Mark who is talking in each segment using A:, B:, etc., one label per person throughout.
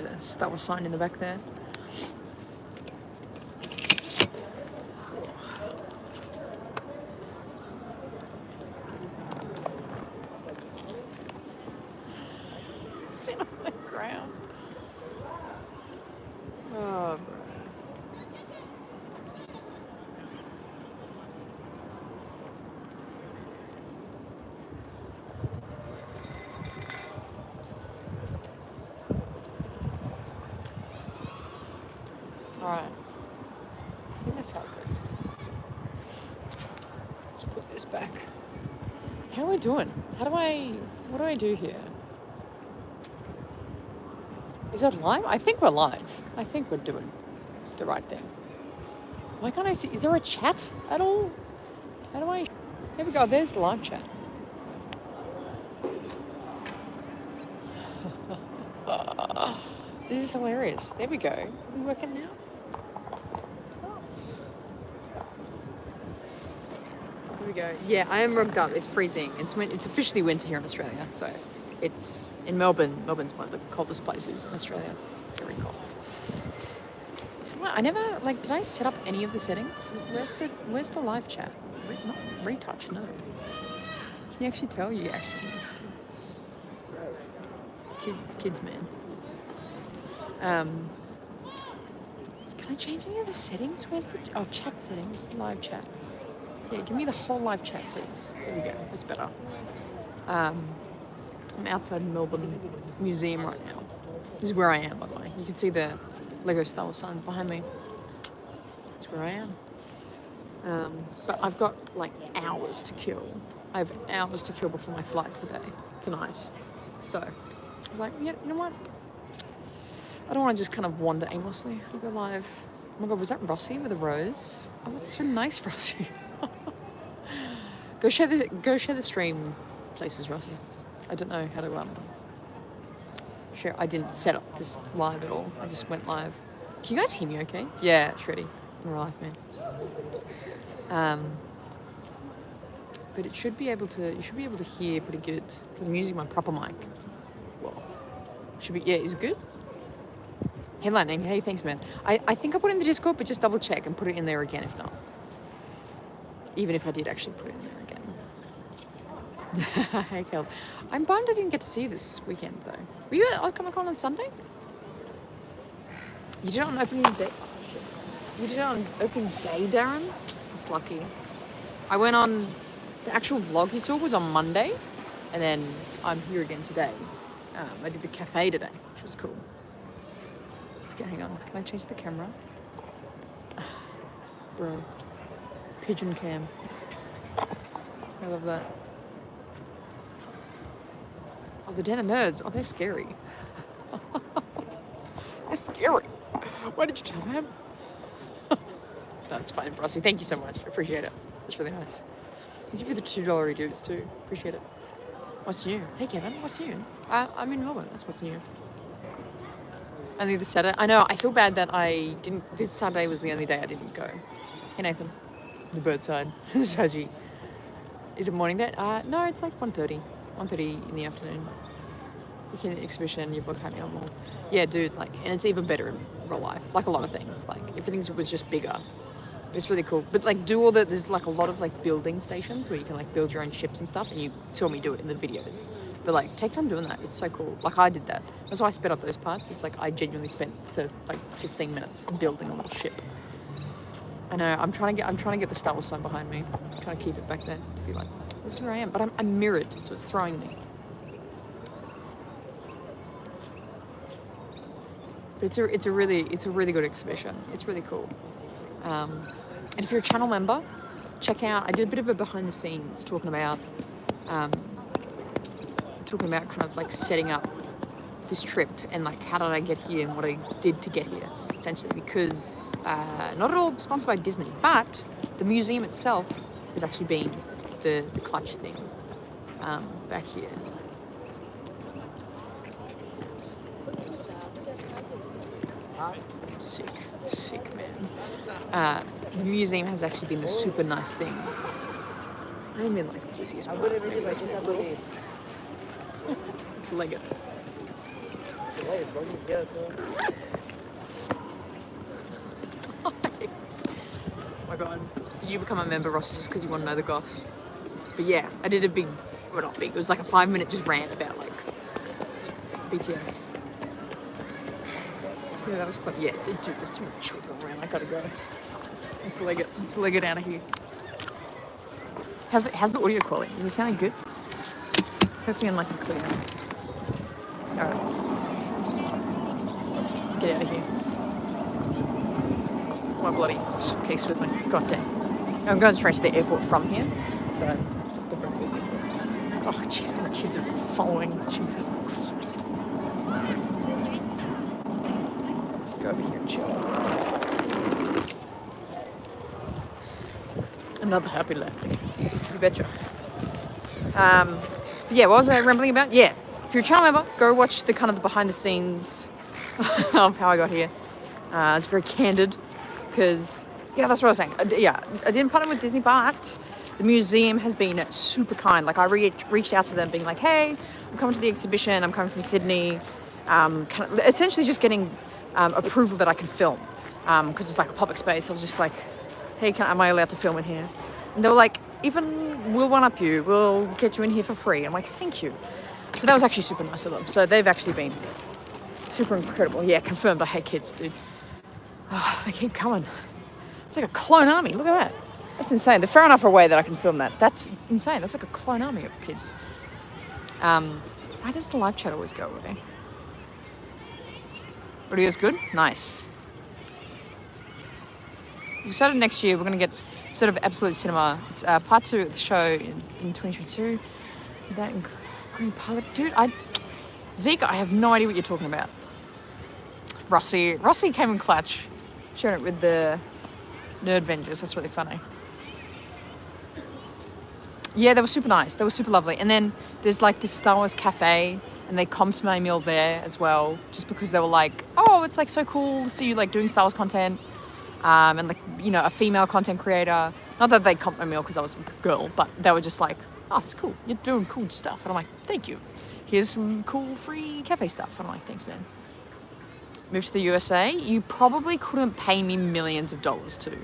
A: the Star Wars sign in the back there. Sit on the ground. Oh, bro. Alright. I think that's how it goes. Let's put this back. How are we doing? What do I do here? Is that live? I think we're live. I think we're doing the right thing. Why can't I see? Is there a chat at all? How do I? Here we go. There's the live chat. This is hilarious. There we go. Are we working now? Here we go. Yeah, I am rugged up. It's freezing. It's officially winter here in Australia. So it's in Melbourne. Melbourne's one of the coldest places in Australia. It's very cold. I never, like, did I set up any of the settings? Where's the live chat? Not retouch, no. Can you actually tell? You actually kids, man. Can I change any of the settings? Where's the chat settings? Live chat. Yeah, give me the whole live chat, please. There we go. That's better. I'm outside Melbourne Museum right now. This is where I am, by the way. You can see the Lego Star Wars signs behind me. That's where I am. But I've got like hours to kill. I have hours to kill before my flight tonight. So I was like, yeah, you know what? I don't want to just kind of wander aimlessly. I'll go live. Oh my God, was that Rossi with a rose? Oh, that's so nice, Rossi. Go share the stream places, Rossi. I don't know how to share. I didn't set up this live at all. I just went live. Can you guys hear me okay? Yeah, Shreddy. I'm alive, man. But you should be able to hear pretty good because I'm using my proper mic. Well, is it good? Headlining, hey, thanks, man. I think I put it in the Discord, but just double check and put it in there again if not. Even if I did actually put it in there again. Hey, Kel. I'm bummed I didn't get to see you this weekend, though. Were you at Comic-Con on Sunday? You did it on opening day? Oh, shit. You did it on opening day, Darren? That's lucky. I went on... The actual vlog you saw was on Monday, and then I'm here again today. I did the cafe today, which was cool. Hang on, can I change the camera? Bro. Pigeon cam. I love that. Oh, the Den of Nerds. Oh, they're scary. They're scary. Why did you tell them? That's fine, Brossie. Thank you so much. I appreciate it. That's really nice. Thank you for the $2 dues too. Appreciate it. What's new? Hey, Kevin. What's new? I'm in Melbourne. That's what's new. Only the Saturday. I know, I feel bad that I didn't... This Saturday was the only day I didn't go. Hey, Nathan. The bird side. Saji. Is it morning there? No, it's like 1:30. 1:30 in the afternoon. You can exhibition, you've looked at me on more. Yeah, dude, like, and it's even better in real life. Like a lot of things. Like, everything was just bigger. It's really cool. But like, there's like a lot of like building stations where you can like build your own ships and stuff, and you saw me do it in the videos. But like, take time doing that. It's so cool. Like, I did that. That's why I sped up those parts. It's like, I genuinely spent for like 15 minutes building a little ship. I know, I'm trying to get the Star Wars sign behind me. I'm trying to keep it back there. Be like, this is where I am. But I'm mirrored, so it's throwing me. But it's a really good exhibition. It's really cool. And if you're a channel member, check out, I did a bit of a behind the scenes talking about kind of like setting up this trip and like how did I get here and what I did to get here, essentially, because not at all sponsored by Disney, but the museum itself has actually been the clutch thing back here. Sick, man. The museum has actually been the super nice thing. I don't mean like the busiest part. It's Lego. Oh my god. Did you become a member, Rossi, just because you want to know the goss? But yeah, I did a big, well not big, it was like a 5-minute just rant about like BTS. Yeah, that was fun. Yeah, dude, there's too much children around. I gotta go. Let's leg it out of here. How's the audio quality? Does it sound good? Hopefully I'm nice and clear. Alright. Let's get out of here. My bloody suitcase with me. God damn. I'm going straight to the airport from here. So, oh jeez, my kids are following. Jesus Christ. Let's go over here and chill. Another happy landing. You betcha. Yeah, what was I rambling about? Yeah, if you're a channel member, go watch the kind of the behind the scenes of how I got here. It's very candid because, yeah, that's what I was saying. I didn't partner with Disney, but the museum has been super kind. Like I reached out to them being like, hey, I'm coming to the exhibition. I'm coming from Sydney. Essentially just getting approval that I can film because it's like a public space. I was just like, hey, am I allowed to film in here? And they were like, even we'll one-up you. We'll get you in here for free. I'm like, thank you. So that was actually super nice of them. So they've actually been super incredible. Yeah, confirmed I hate kids, dude. Oh, they keep coming. It's like a clone army. Look at that. That's insane. They're far enough away that I can film that. That's insane. That's like a clone army of kids. Why does the live chat always go away? Audio's good? Nice. We started next year. We're going to get sort of Absolute Cinema. It's part 2 of the show in 2022. That Green Pilot. Dude, Zeke, I have no idea what you're talking about. Rossi came in clutch. Sharing it with the Nerd Vengers. That's really funny. Yeah, they were super nice. They were super lovely. And then there's like this Star Wars cafe and they comped my meal there as well. Just because they were like, oh, it's like so cool to see you like doing Star Wars content. And like, you know, a female content creator. Not that they comped my meal because I was a girl, but they were just like, oh, it's cool. You're doing cool stuff. And I'm like, thank you. Here's some cool free cafe stuff. And I'm like, thanks, man. Moved to the USA. You probably couldn't pay me millions of dollars to.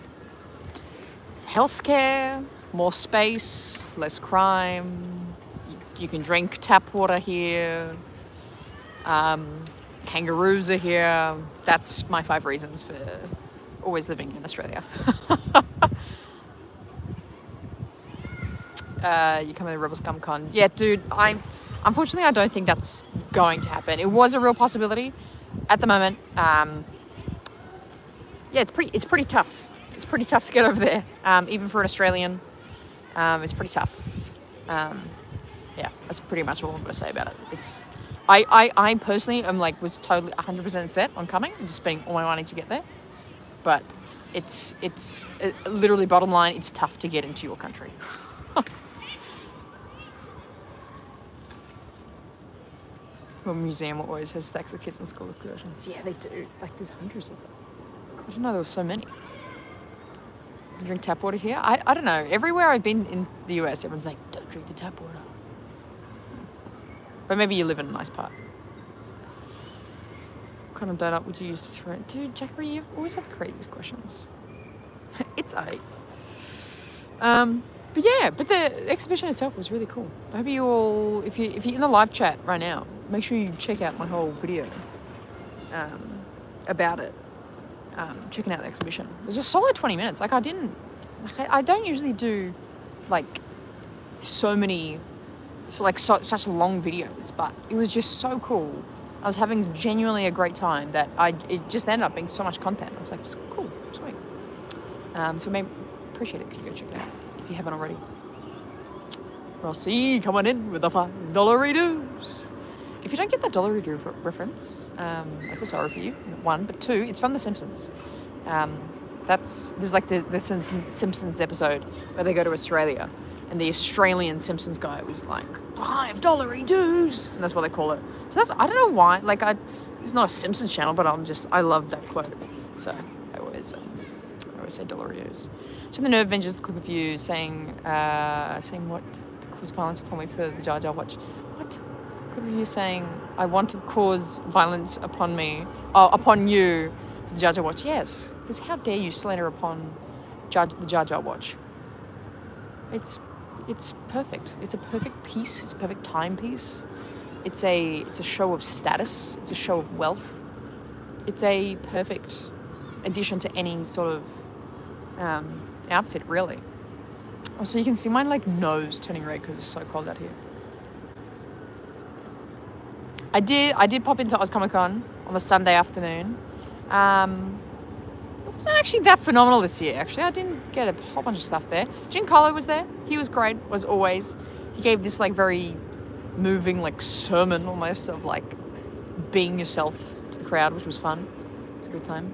A: Healthcare, more space, less crime. You can drink tap water here. Kangaroos are here. That's my 5 reasons for always living in Australia. You come to Rebel Scum Con. Yeah, dude, unfortunately I don't think that's going to happen. It was a real possibility. At the moment, yeah, it's pretty tough. It's pretty tough to get over there, even for an Australian. It's pretty tough. Yeah, that's pretty much all I'm going to say about it. I personally was totally 100% set on coming and just spending all my money to get there. But it's literally bottom line, it's tough to get into your country. Well, museum always has stacks of kids in school excursions. Yeah, they do. Like, there's hundreds of them. I didn't know there were so many. You drink tap water here? I don't know. Everywhere I've been in the US, everyone's like, don't drink the tap water. But maybe you live in a nice part. What kind of donut would you use to throw it? Dude, Jackery, you always have the craziest questions. It's aight. But the exhibition itself was really cool. I hope you all, if you're in the live chat right now, make sure you check out my whole video about it. Checking out the exhibition. It was a solid 20 minutes. Like I don't usually do like so many, such long videos, but it was just so cool. I was having genuinely a great time that it just ended up being so much content. I was like, just cool, sweet. So maybe appreciate it if you go check it out if you haven't already. Rossi, come on in with the $5 If you don't get the dollar reference, I feel sorry for you. 1, but 2, it's from The Simpsons. There's like the Simpsons episode where they go to Australia, and the Australian Simpsons guy was like $5 dues, and that's what they call it. So I don't know why. It's not a Simpsons channel, but I love that quote. So I always say dollar dues. So the Nerd Vengers, the clip of you saying what to cause violence upon me for the Jar Jar watch. What? Clip of you saying, I want to cause violence upon me, upon you, for the Jar Jar watch. Yes, because how dare you slander upon the Jar Jar watch? It's perfect. It's a perfect piece. It's a perfect timepiece. It's a show of status. It's a show of wealth. It's a perfect addition to any sort of outfit, really. Oh, so you can see my like nose turning red because it's so cold out here. I did pop into Oz Comic Con on the Sunday afternoon. It wasn't actually that phenomenal this year, actually. I didn't get a whole bunch of stuff there. Giancarlo was there. He was great, as always. He gave this like very moving like sermon almost of like being yourself to the crowd, which was fun. It's a good time.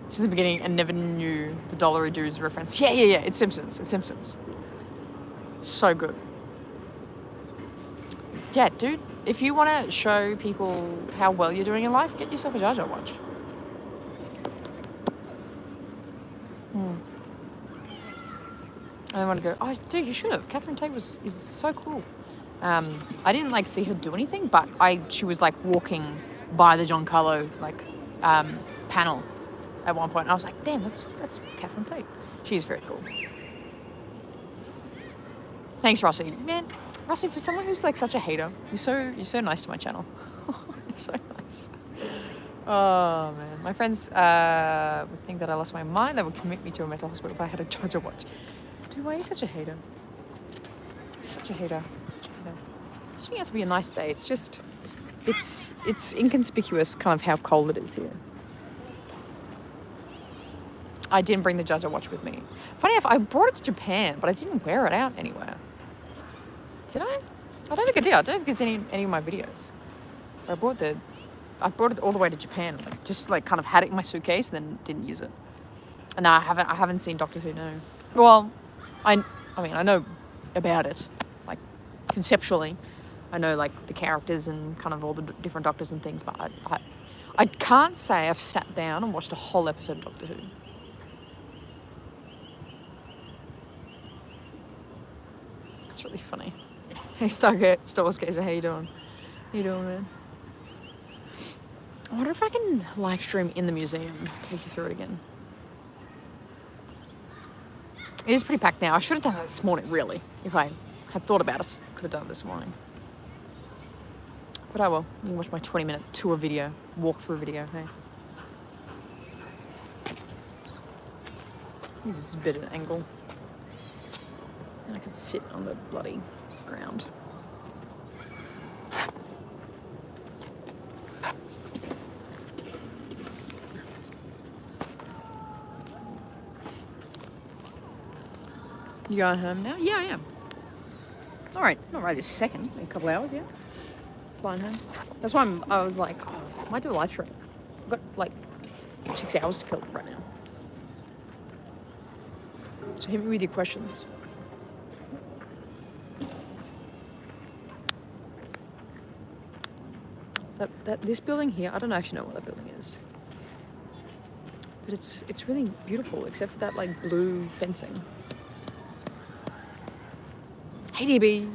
A: It's in the beginning and never knew the Dollary Dudes reference. Yeah. It's Simpsons. So good. Yeah, dude, if you want to show people how well you're doing in life, get yourself a Jar Jar watch. I don't want to go, oh, dude, you should have. Catherine Tate is so cool. I didn't like see her do anything, but she was like walking by the Giancarlo like panel at one point. And I was like, damn, that's Catherine Tate. She's very cool. Thanks, Rossi. Man, Rossi, for someone who's like such a hater, you're so nice to my channel. You're so nice. Oh man, my friends would think that I lost my mind. They would commit me to a mental hospital if I had a Jar Jar watch. Dude, why are you such a hater? Such a hater. It's turning out to be a nice day. It's just, it's inconspicuous kind of how cold it is here. I didn't bring the Jar Jar watch with me. Funny enough, I brought it to Japan, but I didn't wear it out anywhere. Did I? I don't think I did. I don't think it's any of my videos. I brought it all the way to Japan. Like, just like kind of had it in my suitcase and then didn't use it. And no, I haven't seen Doctor Who, no. Well, I mean, I know about it, like conceptually. I know like the characters and kind of all the different doctors and things, but I can't say I've sat down and watched a whole episode of Doctor Who. It's really funny. Hey, Star Wars Gazer, how you doing? How you doing, man? I wonder if I can live stream in the museum, take you through it again. It is pretty packed now. I should have done that this morning, really. If I had thought about it, I could have done it this morning. But I will. You can watch my 20-minute tour video, walkthrough video, hey? This is a bit of an angle. I can sit on the bloody ground. You going home now? Yeah, I am. All right, not right this second. In a couple hours, yeah. Flying home. That's why I was like, oh, I might do a live stream. I've got like 6 hours to kill right now. So hit me with your questions. This building here, I don't actually know what that building is. But it's really beautiful, except for that like blue fencing. Hey DB,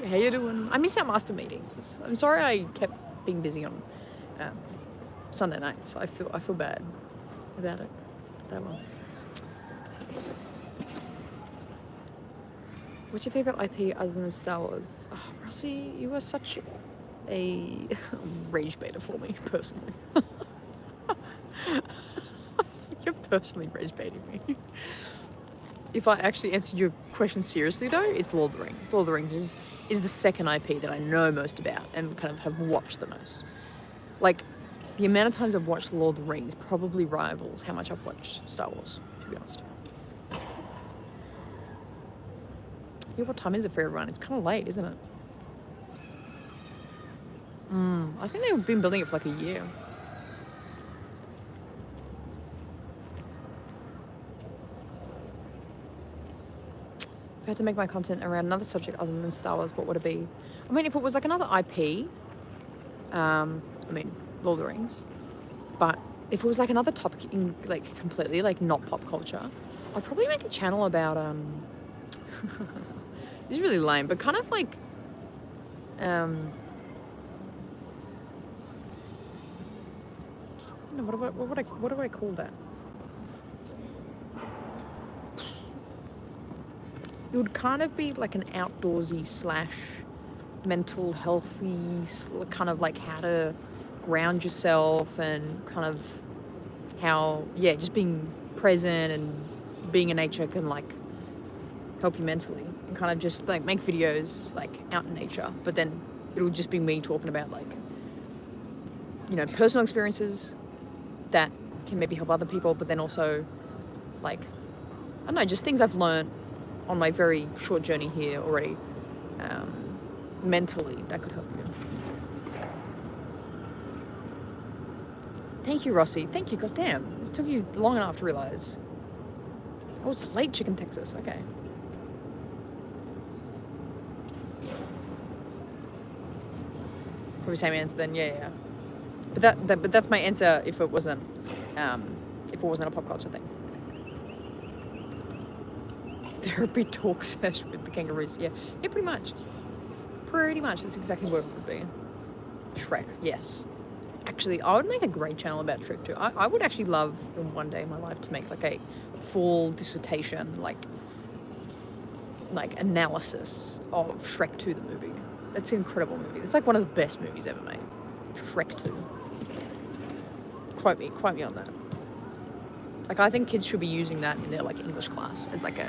A: how you doing? I miss our master meetings. I'm sorry I kept being busy on Sunday nights. I feel bad about it. But I will. What's your favourite IP other than Star Wars? Oh, Rossi, you are such a rage baiter for me, personally. You're personally rage baiting me. If I actually answered your question seriously, though, it's Lord of the Rings. Lord of the Rings is the second IP that I know most about and kind of have watched the most. Like, the amount of times I've watched Lord of the Rings probably rivals how much I've watched Star Wars, to be honest. Yeah, what time is it for everyone? It's kind of late, isn't it? I think they've been building it for like a year. If I had to make my content around another subject other than Star Wars, what would it be? I mean, if it was like another IP, I mean, Lord of the Rings, but if it was like another topic in like completely like not pop culture, I'd probably make a channel about It's really lame, but kind of like, no, what do I call that? It would kind of be like an outdoorsy / mental healthy, kind of like how to ground yourself and kind of how, yeah, just being present and being in nature can like help you mentally, and kind of just like make videos like out in nature, but then it'll just be me talking about like, you know, personal experiences that can maybe help other people, but then also like, I don't know, just things I've learned on my very short journey here already, mentally, that could help you. Thank you, Rossi. Thank you. Goddamn, it took you long enough to realize. Oh, it's late chicken Texas. Okay. Probably same answer then. Yeah. But that's my answer if it wasn't a pop culture thing. Therapy talk session with the kangaroos. Yeah, pretty much. That's exactly what it would be. Shrek, yes. Actually, I would make a great channel about Shrek too. I would actually love in one day in my life to make like a full dissertation, like analysis of Shrek 2, the movie. It's an incredible movie. It's like one of the best movies ever made. Shrek 2. Quote me on that. Like, I think kids should be using that in their like English class as like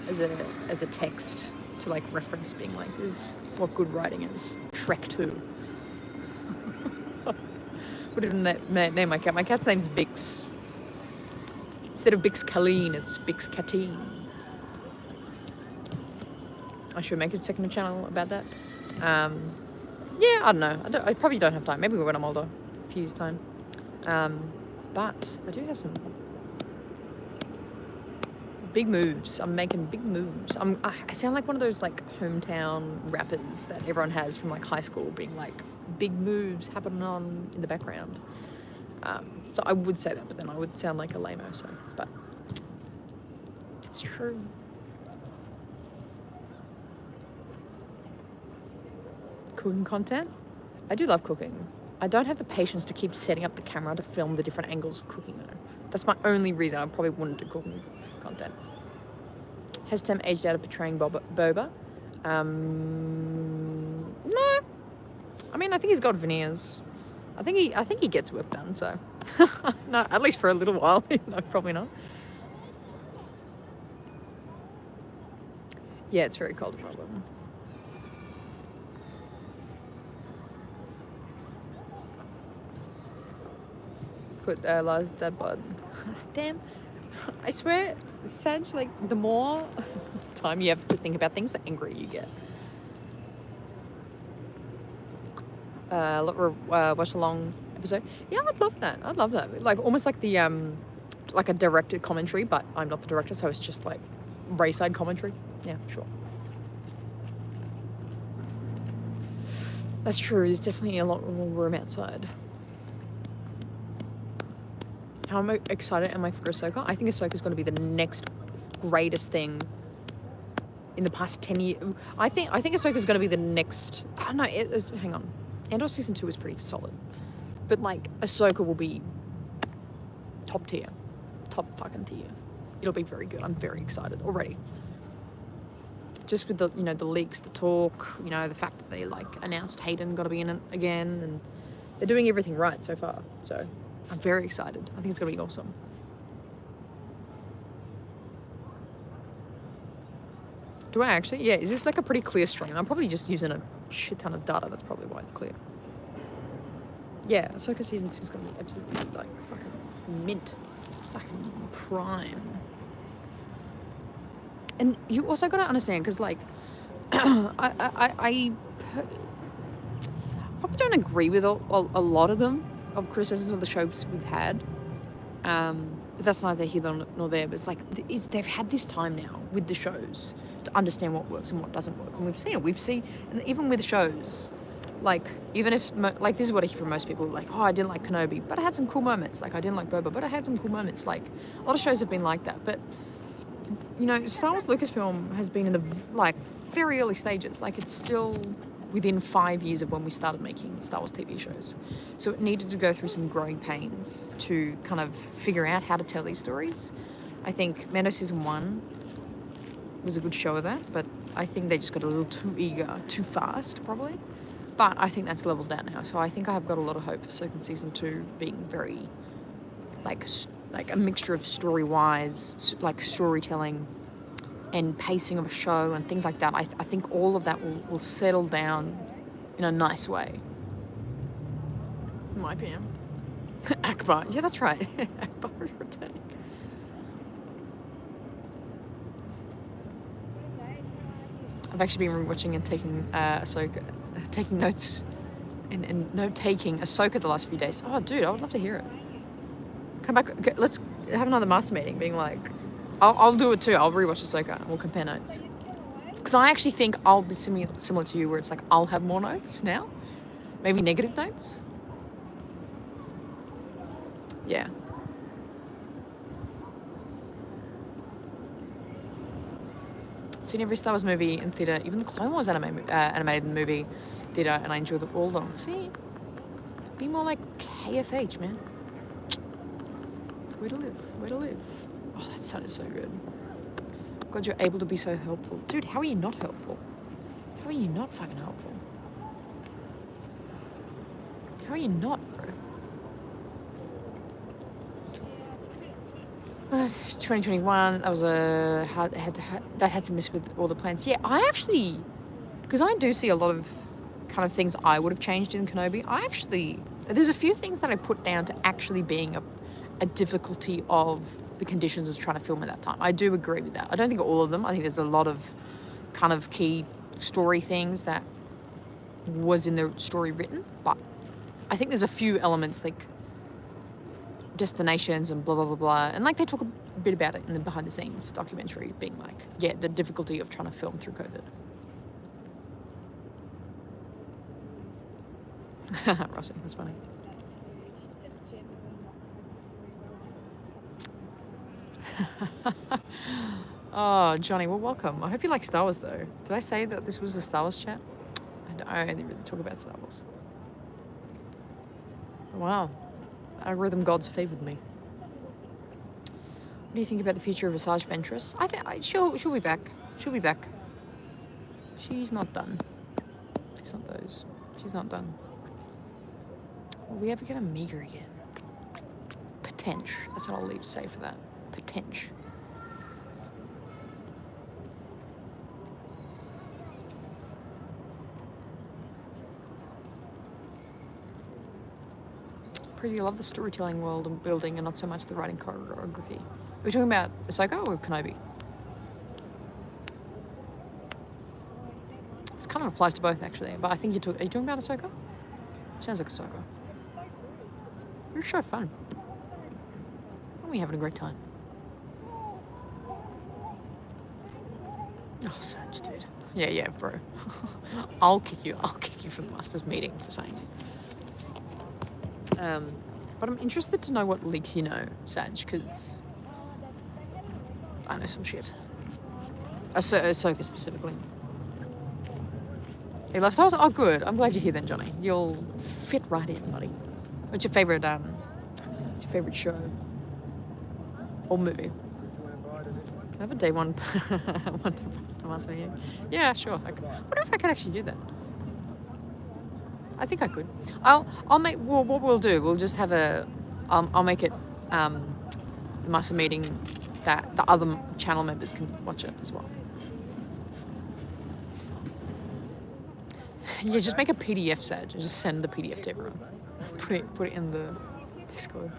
A: as a text to like reference, being like, this is what good writing is. Shrek 2. What did I name my cat? My cat's name's Bix. Instead of Bix Colleen, it's Bix Catine. I should make a second channel about that. Yeah, I don't know. I probably don't have time. Maybe when I'm older, a few years' time. But I do have some big moves. I'm making big moves. I sound like one of those like hometown rappers that everyone has from like high school, being like big moves happening on in the background. So I would say that, but then I would sound like a lame-o. So, but it's true. Cooking content. I do love cooking. I don't have the patience to keep setting up the camera to film the different angles of cooking though. That's my only reason I probably wouldn't do cooking content. Has Tim aged out of portraying Boba? No. I mean, I think he's got veneers. I think he gets work done, so. No, at least for a little while. No, probably not. Yeah, it's very cold in Melbourne. Put Lars dead bod. Damn. I swear, Sag, like, the more time you have to think about things, the angrier you get. Watch a long episode. Yeah, I'd love that. Like, almost like the, like a directed commentary, but I'm not the director, so it's just like RaeSide commentary. Yeah, sure. That's true. There's definitely a lot more room outside. How excited am I for Ahsoka? I think Ahsoka's going to be the next greatest thing in the past 10 years. I think Ahsoka's going to be the next... Oh, no, hang on. Andor Season 2 is pretty solid. But, like, Ahsoka will be top tier. Top fucking tier. It'll be very good. I'm very excited already. Just with the, you know, the leaks, the talk, you know, the fact that they, like, announced Hayden got to be in it again, and they're doing everything right so far, so... I'm very excited. I think it's going to be awesome. Do I actually? Yeah, is this like a pretty clear stream? I'm probably just using a shit ton of data. That's probably why it's clear. Yeah, Ahsoka Season 2 is going to be absolutely like fucking mint. Fucking prime. And you also got to understand, because like, I probably don't agree with a lot of them. Of criticisms of the shows we've had, but that's neither here nor there. But it's like they've had this time now with the shows to understand what works and what doesn't work, and we've seen it. We've seen, and even with shows, like even if like this is what I hear from most people, like, oh, I didn't like Kenobi, but I had some cool moments. Like I didn't like Boba, but I had some cool moments. Like a lot of shows have been like that. But you know, Star Wars Lucasfilm has been in the like very early stages. Like, it's still within 5 years of when we started making Star Wars TV shows. So it needed to go through some growing pains to kind of figure out how to tell these stories. I think Mando Season 1 was a good show of that, but I think they just got a little too eager, too fast, probably. But I think that's leveled down now. So I think I've got a lot of hope for Ahsoka Season 2 being very, like a mixture of story-wise, like storytelling and pacing of a show and things like that. I think all of that will settle down in a nice way. In my opinion. Akbar. Yeah, that's right. Akbar is returning. I've actually been rewatching and taking Ahsoka, taking notes and note-taking Ahsoka the last few days. Oh, dude, I would love to hear it. Come back. Okay, let's have another master meeting being like, I'll do it too. I'll rewatch Ahsoka and we'll compare notes. Because I actually think I'll be similar to you where it's like I'll have more notes now. Maybe negative notes. Yeah. Seen every Star Wars movie in theatre, even the Clone Wars animated movie theatre, and I enjoy all of them. See? Be more like KFH, man. Way to live. Way to live. Oh, that sounded so good. Glad you're able to be so helpful. Dude, how are you not helpful? How are you not fucking helpful? How are you not, bro? 2021, that was that had to miss with all the plans. Yeah, I actually, because I do see a lot of kind of things I would have changed in Kenobi. There's a few things that I put down to actually being a difficulty of the conditions of trying to film at that time. I do agree with that. I don't think all of them. I think there's a lot of kind of key story things that was in the story written, but I think there's a few elements like destinations and blah, blah, blah, blah. And like they talk a bit about it in the behind the scenes documentary being like, yeah, the difficulty of trying to film through COVID. Rossi, that's funny. Oh, Johnny, well, welcome. I hope you like Star Wars, though. Did I say that this was a Star Wars chat? I didn't really talk about Star Wars. Wow. Algorithm gods favoured me. What do you think about the future of Asajj Ventress? I think she'll be back. She'll be back. She's not done. She's not those. She's not done. Will we ever get a Meager again? Potential. That's what I'll leave to say for that. Potential. Prizzy, I love the storytelling world and building and not so much the writing choreography. Are we talking about Ahsoka or Kenobi? It kind of applies to both, actually. But I think are you talking about Ahsoka? Sounds like Ahsoka. You're so fun. Aren't we having a great time? Oh, Serge, dude. Yeah, bro. I'll kick you from the Masters meeting for saying it. But I'm interested to know what leaks you know, Saj, because I know some shit. Ahsoka specifically. He loves Star Wars? Oh, good. I'm glad you're here then, Johnny. You'll fit right in, buddy. What's your favourite show? Or movie? Can I have a day one day past the Master here? Yeah, sure. I wonder if I could actually do that. I think I could. I'll make. Well, what we'll do, we'll just have a. I'll make it the Master meeting that the other channel members can watch it as well. Yeah, just make a PDF, Saj, and just send the PDF to everyone. Put it in the Discord.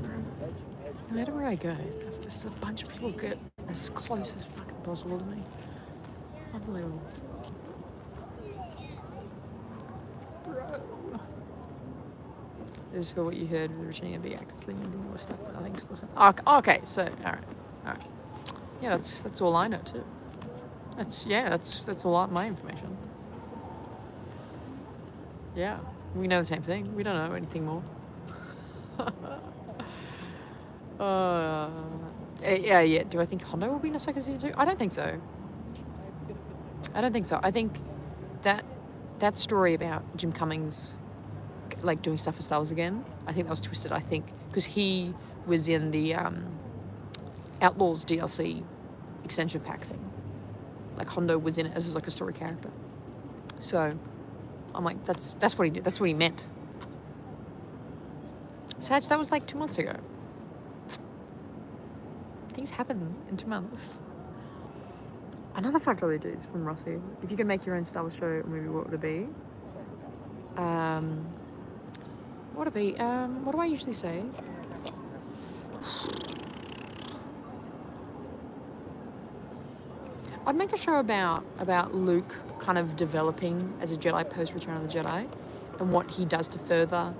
A: No matter where I go, there's a bunch of people get as close as fucking possible to me. Unbelievable. This is what you heard with the returning of big actors leaving and more stuff, but nothing explicit. Okay, so alright. Yeah, that's all I know too. That's all my information. Yeah, we know the same thing. We don't know anything more. Yeah. Do I think Hondo will be in Ahsoka season 2? I don't think so. I don't think so. I think that story about Jim Cummings, like, doing stuff for Star Wars again, I think that was twisted. I think because he was in the Outlaws DLC extension pack thing. Like, Hondo was in it as like a story character. So I'm like, that's what he did. That's what he meant. Sag, that was like 2 months ago. Things happen in 2 months. Another $5 dues from Rossi. If you could make your own Star Wars show or movie, what would it be? What would it be? What do I usually say? I'd make a show about Luke kind of developing as a Jedi post Return of the Jedi, and what he does to further.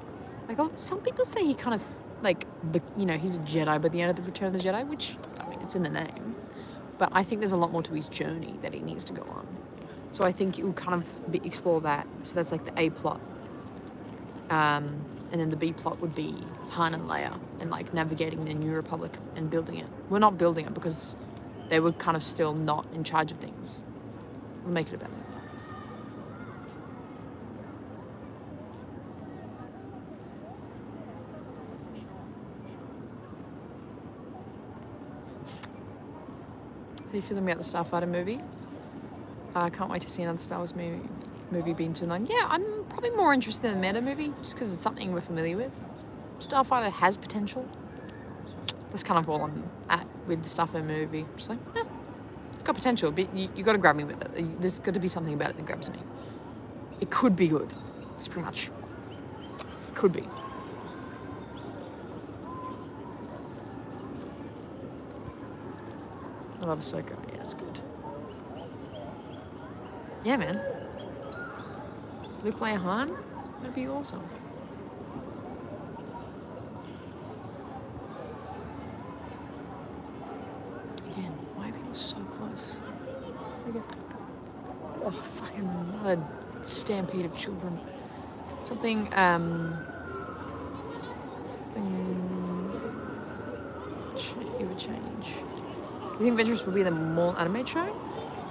A: Like, some people say he kind of, like, he's a Jedi by the end of the Return of the Jedi, which, I mean, it's in the name. But I think there's a lot more to his journey that he needs to go on. So I think it will kind of explore that. So that's like the A plot. And then the B plot would be Han and Leia and, like, navigating the New Republic and building it. We're not building it because they were kind of still not in charge of things. We'll make it about that. How are you feeling about the Starfighter movie? I can't wait to see another Star Wars movie being too long. Yeah, I'm probably more interested in the meta movie just because it's something we're familiar with. Starfighter has potential. That's kind of all I'm at with the Starfighter movie. Just like, it's got potential, but you got to grab me with it. There's got to be something about it that grabs me. It could be good. It's pretty much. It could be. I love Ahsoka. Yeah, it's good. Yeah, man. Luke, Leia, Han? That'd be awesome. Again, why are people so close? Oh, fucking another stampede of children. Something you would change. You think Ventress would be the more animated show?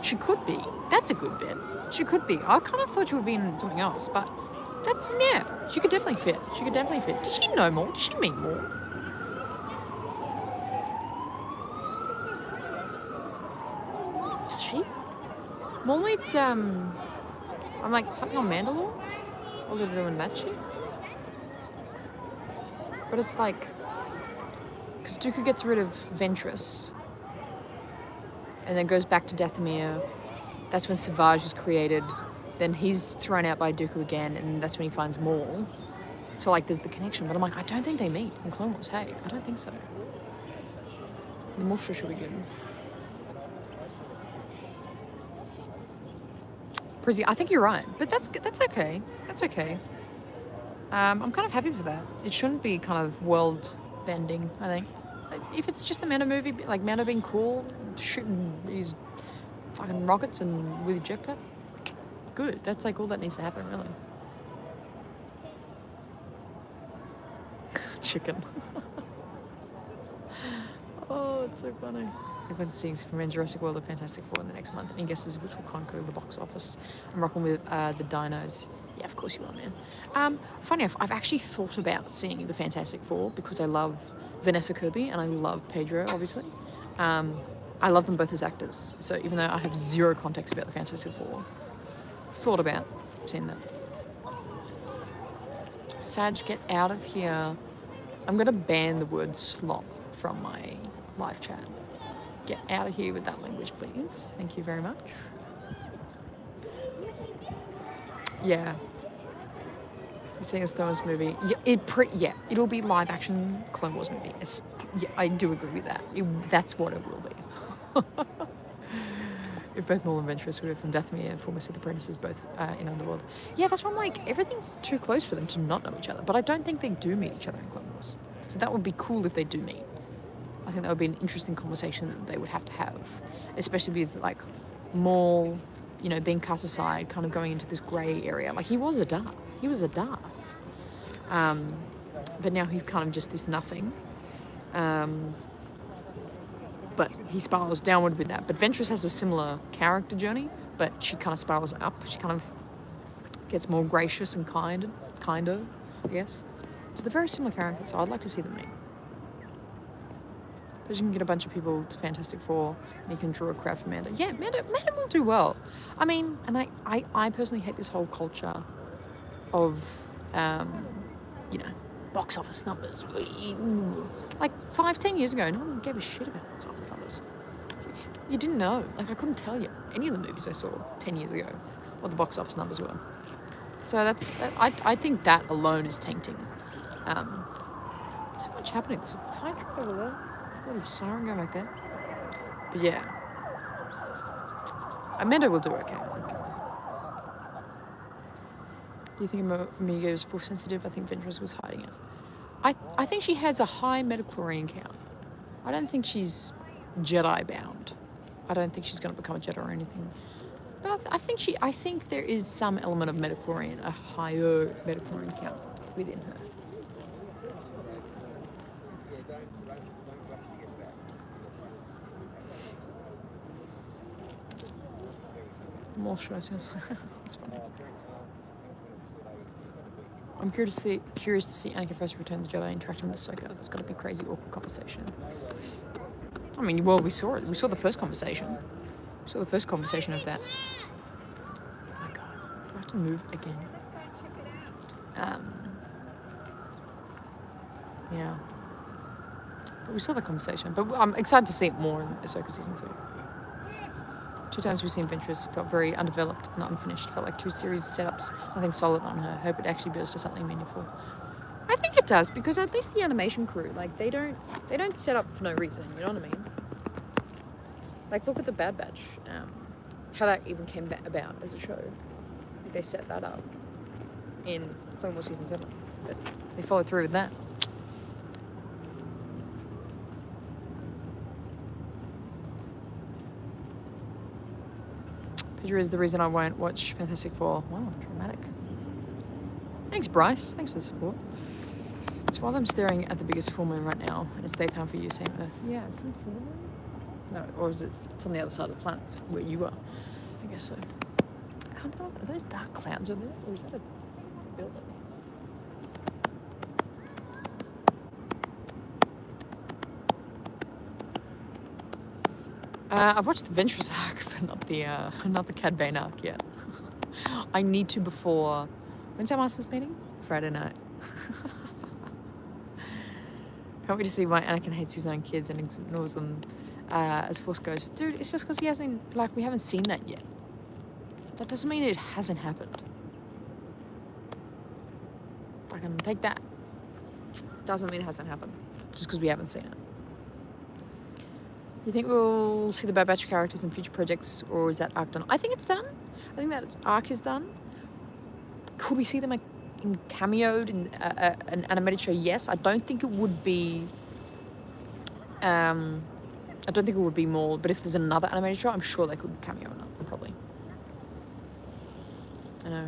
A: She could be. That's a good bet. She could be. I kind of thought she would be in something else, but yeah, she could definitely fit. She could definitely fit. Does she know more? Does she mean more? Does she? More like, I'm like something on Mandalore? What are they doing that shit? But it's like, because Dooku gets rid of Ventress and then goes back to Dathomir. That's when Savage is created. Then he's thrown out by Dooku again, and that's when he finds Maul. So, like, there's the connection. But I'm like, I don't think they meet in Clone Wars. Hey, I don't think so. The Maul show should be good. Prizzy, I think you're right. But that's okay. That's okay. I'm kind of happy for that. It shouldn't be kind of world-bending, I think. If it's just a Mando movie, like Mando being cool, shooting these fucking rockets and with a jetpack, good. That's like all that needs to happen, really. Chicken. Oh, it's so funny. Everyone's seeing Superman, Jurassic World, and Fantastic Four in the next month. Any guesses which will conquer the box office? I'm rocking with the Dinos. Yeah, of course you are, man. Funny enough, I've actually thought about seeing the Fantastic Four because I love Vanessa Kirby and I love Pedro, obviously. I love them both as actors. So even though I have zero context about the Fantastic Four, thought about seeing them. Sag, get out of here. I'm going to ban the word slop from my live chat. Get out of here with that language, please. Thank you very much. Yeah. You're seeing a Star Wars movie. Yeah, it'll be live action Clone Wars movie. Yeah, I do agree with that. That's what it will be. If both Maul and Ventress were from Dathomir and former Sith apprentices, both in Underworld. Yeah, that's why I'm like, everything's too close for them to not know each other. But I don't think they do meet each other in Clone Wars. So that would be cool if they do meet. I think that would be an interesting conversation that they would have to have. Especially with, like, Maul, you know, being cast aside, kind of going into this grey area. Like, he was a Darth. He was a Darth. But now he's kind of just this nothing. But he spirals downward with that. But Ventress has a similar character journey, but she kind of spirals up. She kind of gets more gracious and kinder, I guess. So they're very similar characters, so I'd like to see them meet. Because you can get a bunch of people to Fantastic Four, and you can draw a crowd for Amanda. Yeah, Amanda will do well. I mean, and I personally hate this whole culture of, box office numbers. Like 5-10 years ago, no one gave a shit about box office numbers. Like, you didn't know. Like, I couldn't tell you any of the movies I saw 10 years ago what the box office numbers were. So I think that alone is tainting. So much happening. There's a fire truck over there. There's a bloody siren going back there. But yeah. Amanda will do okay, I think. Do you think Amiga is force sensitive? I think Ventress was hiding it. I think she has a high metachlorine count. I don't think she's Jedi bound. I don't think she's going to become a Jedi or anything. But I think there is some element of metachlorine, a higher metachlorine count within her. More shows. That's funny. I'm curious to see Anakin first return the Jedi interacting with Ahsoka. There's got to be crazy awkward conversation. I mean, well, we saw it. We saw the first conversation. We saw the first conversation of that. Oh my god, do I have to move again? Yeah. But we saw the conversation. But I'm excited to see it more in Ahsoka Season 2. 2 times we've seen Ventress. It felt very undeveloped and unfinished. Felt like 2 series setups, nothing solid on her. Hope it actually builds to something meaningful. I think it does, because at least the animation crew, like, they don't set up for no reason, you know what I mean? Like, look at the Bad Batch, how that even came about as a show. Like, they set that up in Clone Wars Season 7, but they followed through with that. Pedro is the reason I won't watch Fantastic Four. Wow, dramatic. Thanks, Bryce. Thanks for the support. It's while I'm staring at the biggest full moon right now, and it's daytime for you, same Earth. Yeah, can you see the moon? No, or is it? It's on the other side of the planet, so where you are. I guess so. I can't tell. Are those dark clouds over there, or is that a building? I've watched the Ventress arc, but not the Cad Bane arc yet. I need to before. When's our Masters meeting? Friday night. Can't wait to see why Anakin hates his own kids and ignores them as Force Ghosts. Dude, it's just because he hasn't, we haven't seen that yet. That doesn't mean it hasn't happened. I can take that. Doesn't mean it hasn't happened. Just because we haven't seen it. You think we'll see the Bad Batch characters in future projects, or is that arc done? I think it's done. I think that its arc is done. Could we see them cameoed in an animated show? Yes. I don't think it would be. I don't think it would be more. But if there's another animated show, I'm sure they could cameo in it. Probably. I know.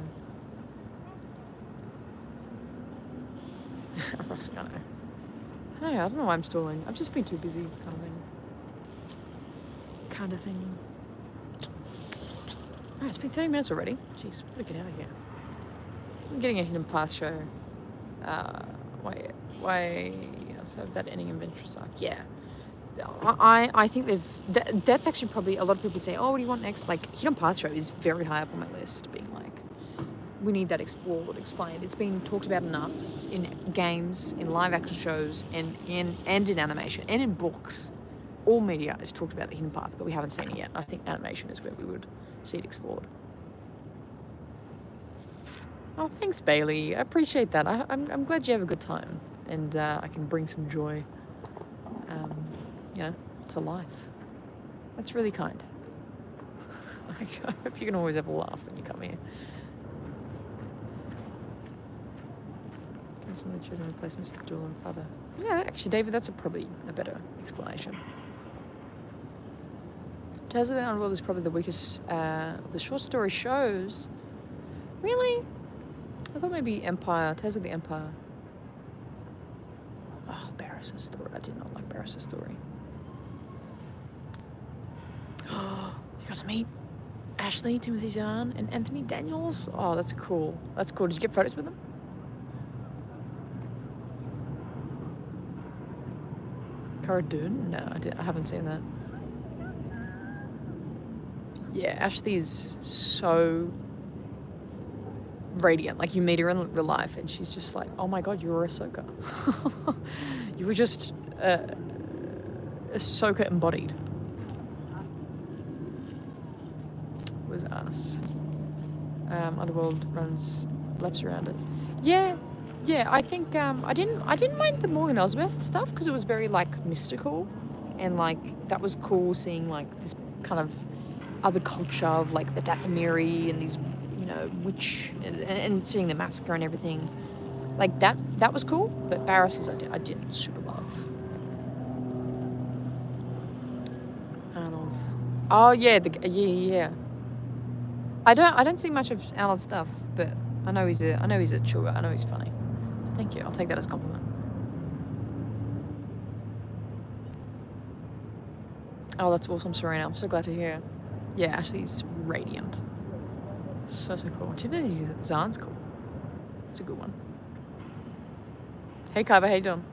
A: I don't know why I'm stalling. I've just been too busy, kind of thing. Oh, it's been 30 minutes already. Jeez, we gotta get out of here. I'm getting a Hidden Path show. Why so that ending in Ventress arc? Yeah. I think that's actually probably, a lot of people say, oh, what do you want next? Like, Hidden Path show is very high up on my list, being like, we need that explored, explained. It's been talked about enough in games, in live action shows, and in animation, and in books. All media is talked about the Hidden Path, but we haven't seen it yet. I think animation is where we would see it explored. Oh, thanks, Bailey. I appreciate that. I'm glad you have a good time, and I can bring some joy, to life. That's really kind. I hope you can always have a laugh when you come here. The chosen replacements of the dual and father. Yeah, actually, David, that's probably a better explanation. Tales of the Underworld is probably the weakest of the short story shows. Really? I thought maybe Empire. Tales of the Empire. Oh, Barris's story. I did not like Barris's story. Oh, you got to meet Ashley, Timothy Zahn, and Anthony Daniels. Oh, that's cool. That's cool. Did you get photos with them? Cara Dune? No, I haven't seen that. Yeah, Ashley is so radiant. Like, you meet her in real life and she's just like, oh my god, you were Ahsoka. You were just Ahsoka embodied. It was us. Underworld runs laps around it. Yeah, I think I didn't mind the Morgan Elsbeth stuff because it was very like mystical, and like that was cool seeing like this kind of other culture of like the Dathomiri and these, you know, witch and seeing the massacre and everything. Like that was cool, but Barris's I didn't super love. Arnold. Oh yeah, yeah. I don't see much of Alan's stuff, but I know he's a chugger. I know he's funny. So thank you. I'll take that as a compliment. Oh, that's awesome, Serena. I'm so glad to hear. Yeah, Ashley's radiant. So cool. Timothy Zahn's cool. It's a good one. Hey, Kaiba, how you doing?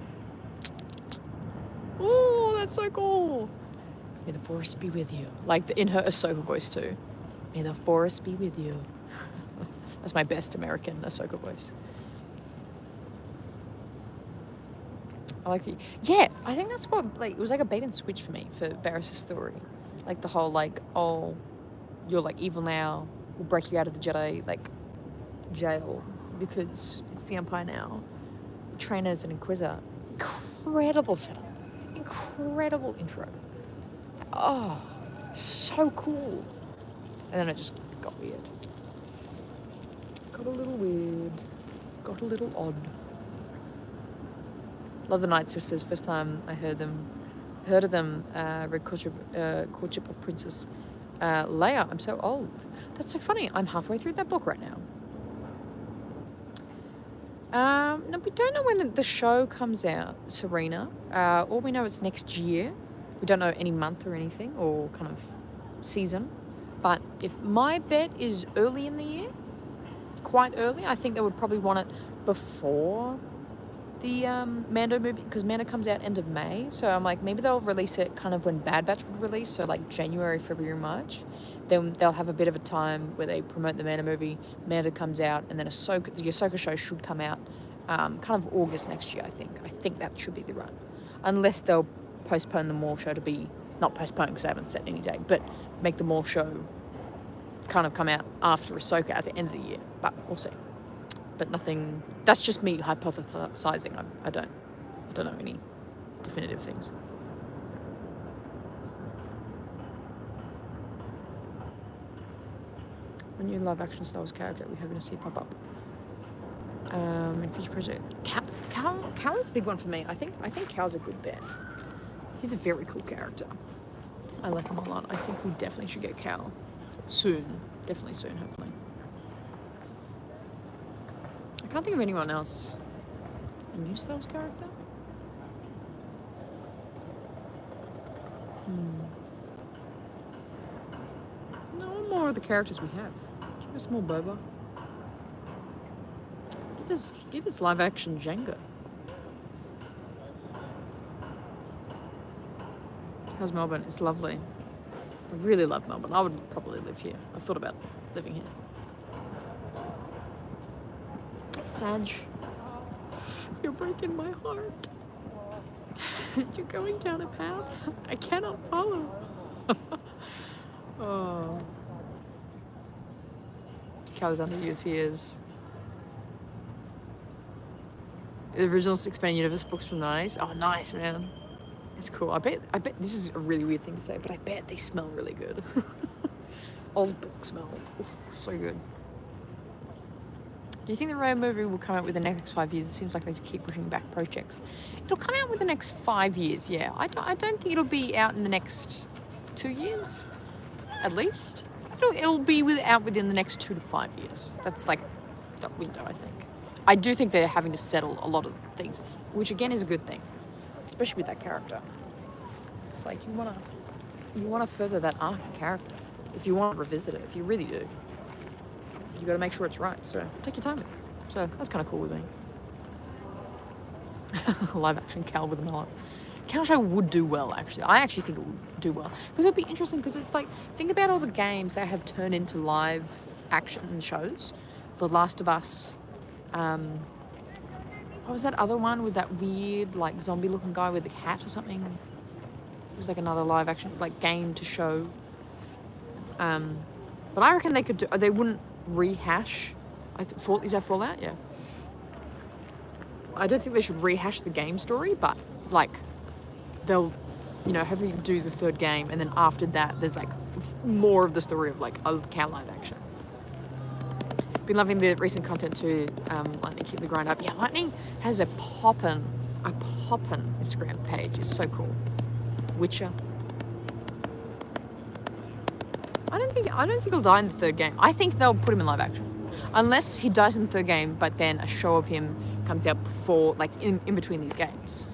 A: Ooh, that's so cool. May the force be with you. Like in her Ahsoka voice too. May the force be with you. That's my best American Ahsoka voice. I like the... Yeah, I think that's what, like, it was like a bait and switch for me for Barris' story. Like the whole, like, oh, you're, like, evil now. We'll break you out of the Jedi, like, jail because it's the Empire now. Train as an Inquisitor. Incredible setup. Incredible intro. Oh, so cool. And then it just got weird. Got a little weird. Got a little odd. Love the Night Sisters. First time I heard of them, read Courtship of Princess Leia. I'm so old. That's so funny. I'm halfway through that book right now. No, we don't know when the show comes out, Serena. All we know it's next year. We don't know any month or anything, or kind of season. But if my bet is early in the year, quite early, I think they would probably want it before the Mando movie, because Mando comes out end of May. So I'm like, maybe they'll release it kind of when Bad Batch would release, so like January, February, March. Then they'll have a bit of a time where they promote the Mando movie, Mando comes out, and then the Ahsoka show should come out kind of August next year, I think. I think that should be the run. Unless they'll postpone the Maul show to be, not postpone because they haven't set any date, but make the Maul show kind of come out after Ahsoka at the end of the year. But we'll see. But nothing, that's just me hypothesizing. I don't know any definitive things. When you love action Star Wars character, we're hoping to see pop up. In future project, Cal is a big one for me. I think Cal's a good bet. He's a very cool character. I like him a lot. I think we definitely should get Cal soon. Definitely soon, hopefully. I can't think of anyone else. A new Star Wars character? No, more of the characters we have. Give us more Boba. Give us live action Jango. How's Melbourne? It's lovely. I really love Melbourne. I would probably live here. I've thought about living here. Sag, you're breaking my heart. You're going down a path I cannot follow. Oh. Calexander Hughes, he is. The original Expanded Universe books from the 90s. Oh, nice, man. It's cool. I bet this is a really weird thing to say, but I bet they smell really good. Old books smell so good. Do you think the Rey movie will come out within the next 5 years? It seems like they keep pushing back projects. It'll come out within the next 5 years, yeah. I don't think it'll be out in the next 2 years, at least. It'll be out within the next 2 to 5 years. That's like that window, I think. I do think they're having to settle a lot of things, which again is a good thing, especially with that character. It's like you wanna further that arc of character. if you want to revisit it, if you really do, you got to make sure it's right. So take your time with it. So that's kind of cool with me. Live action Cal with a mullet. Cal show would do well, actually. I actually think it would do well. Because it would be interesting, because it's like, think about all the games that have turned into live action shows. The Last of Us. What was that other one with that weird, like, zombie-looking guy with a hat or something? It was like another live action, like, game to show. But I reckon they wouldn't rehash. Is that Fallout? Yeah. I don't think they should rehash the game story, but, like, they'll, hopefully do the third game, and then after that, there's, like, more of the story of, like, a Cal live action. Been loving the recent content too. Lightning, keep the grind up. Yeah, Lightning has a poppin' Instagram page. It's so cool. Witcher. I don't think he'll die in the third game. I think they'll put him in live action, unless he dies in the third game, but then a show of him comes out before, like, in between these games.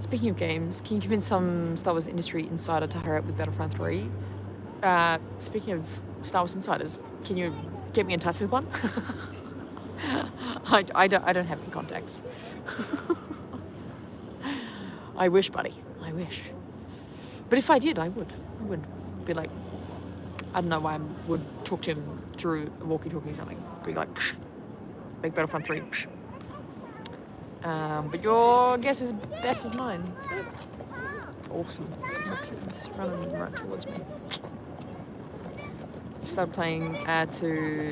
A: Speaking of games, can you give me some Star Wars industry insider to hurry up with Battlefront 3? Speaking of Star Wars insiders, can you get me in touch with one? I don't have any contacts. I wish, buddy. I wish. But if I did, I would be like, I don't know why I would talk to him through a walkie-talkie or something. Be like, make Battlefront 3. But your guess is best as mine. Awesome. It's running right towards me. Started playing and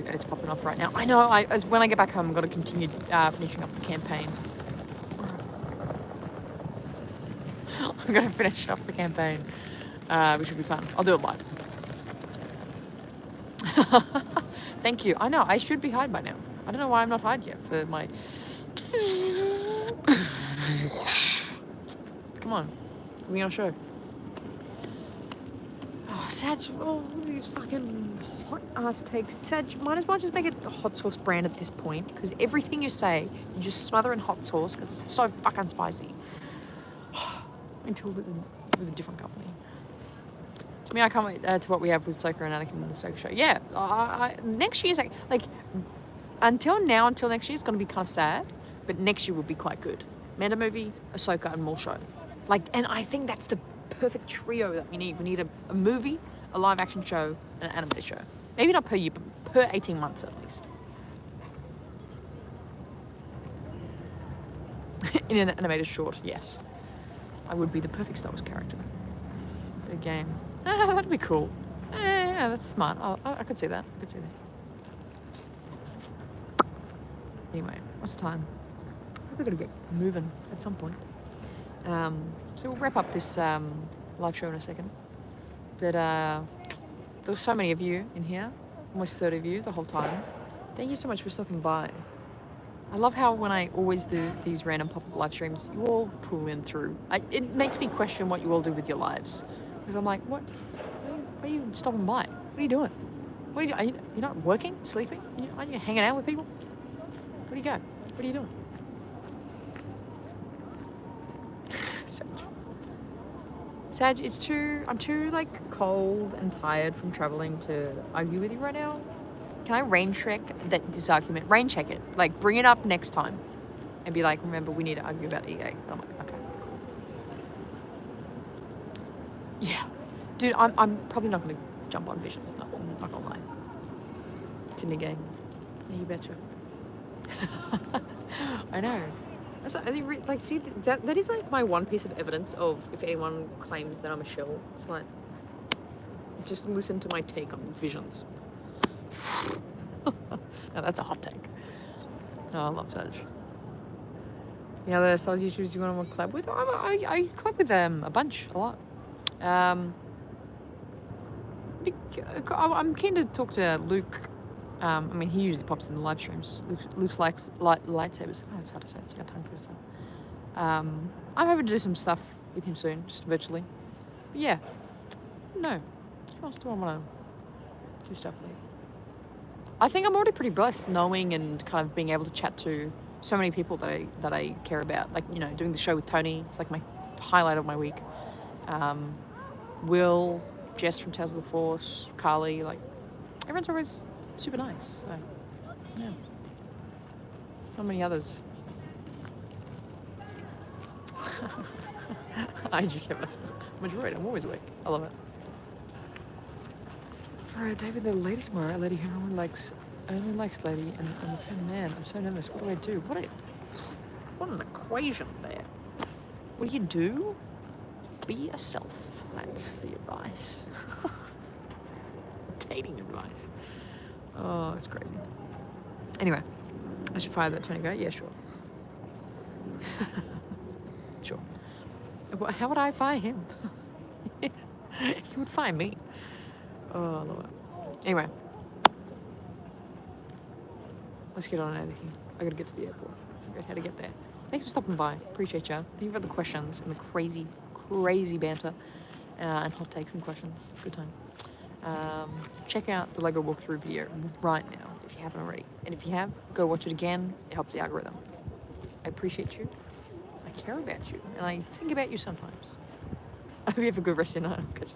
A: it's popping off right now. I know. When I get back home, I'm going to continue finishing off the campaign. I'm going to finish off the campaign, which will be fun. I'll do it live. Thank you. I know. I should be hide by now. I don't know why I'm not hide yet for my. Come on, we on a show. Oh, Sag, all these fucking hot ass takes. Sag, might as well just make it the hot sauce brand at this point, because everything you say, you just smother in hot sauce because it's so fucking spicy. Until it's with a different company. To me, I can't wait to what we have with Soka and Anakin in the Soka show. Yeah, next year's like until next year, it's going to be kind of sad, but next year will be quite good. Manda movie, Ahsoka, and more show. Like, and I think that's the perfect trio that we need. We need a movie, a live action show, and an animated show. Maybe not per year, but per 18 months at least. In an animated short, yes. I would be the perfect Star Wars character. The game. That'd be cool. Yeah, that's smart. I could see that. Anyway, what's the time? We've got to get moving at some point. So we'll wrap up this live show in a second. But there's so many of you in here, almost 30 of you the whole time. Thank you so much for stopping by. I love how when I always do these random pop-up live streams, you all pull in through. It makes me question what you all do with your lives. Because I'm like, what? Why are you stopping by? What are you doing? What are you you're not working? Sleeping? Aren't you hanging out with people? Where do you go? What are you doing? Sag, I'm too like cold and tired from traveling to argue with you right now. Can I rain check this argument? Rain check it. Like, bring it up next time. And be like, remember, we need to argue about EA. And I'm like, okay, cool. Yeah. Dude, I'm probably not going to jump on Visions. No, I'm not going to lie. It's in the game. Yeah, you betcha. I know. Like, see, that is like my one piece of evidence of if anyone claims that I'm a shill. It's like, just listen to my take on Visions. No, that's a hot take. Oh, I love Sag. Any other Star Wars YouTubers you want to collab with? I collab with them a lot. I'm keen to talk to Luke. I mean, he usually pops in the live streams. Luke's likes lightsabers. Oh, it's hard to say. It's like a tongue twister. I'm hoping to do some stuff with him soon, just virtually. But yeah. No. Who else do I want to do stuff with? I think I'm already pretty blessed knowing and kind of being able to chat to so many people that I care about. Like, you know, doing the show with Tony. It's like my highlight of my week. Will, Jess from Tales of the Force, Carly, like, everyone's always super nice. So, yeah. Not many others. I do, Kevin. I'm enjoying it. I'm always awake. I love it. For a day with a lady tomorrow, a lady who only likes lady, and I'm a fan man. I'm so nervous. What do I do? What an equation there. What do? Be yourself. That's the advice. Dating advice. Oh, it's crazy. Anyway, I should fire that Tony guy? Yeah, sure. Sure. How would I fire him? He would fire me. Oh, I love it. Anyway. Let's get on out of here. I gotta get to the airport. I forgot how to get there. Thanks for stopping by. Appreciate ya. Thank you for the questions and the crazy, crazy banter and hot takes and questions. It's a good time. Check out the Lego walkthrough video right now if you haven't already. And if you have, go watch it again. It helps the algorithm. I appreciate you. I care about you. And I think about you sometimes. I hope you have a good rest of your night. I'll catch you.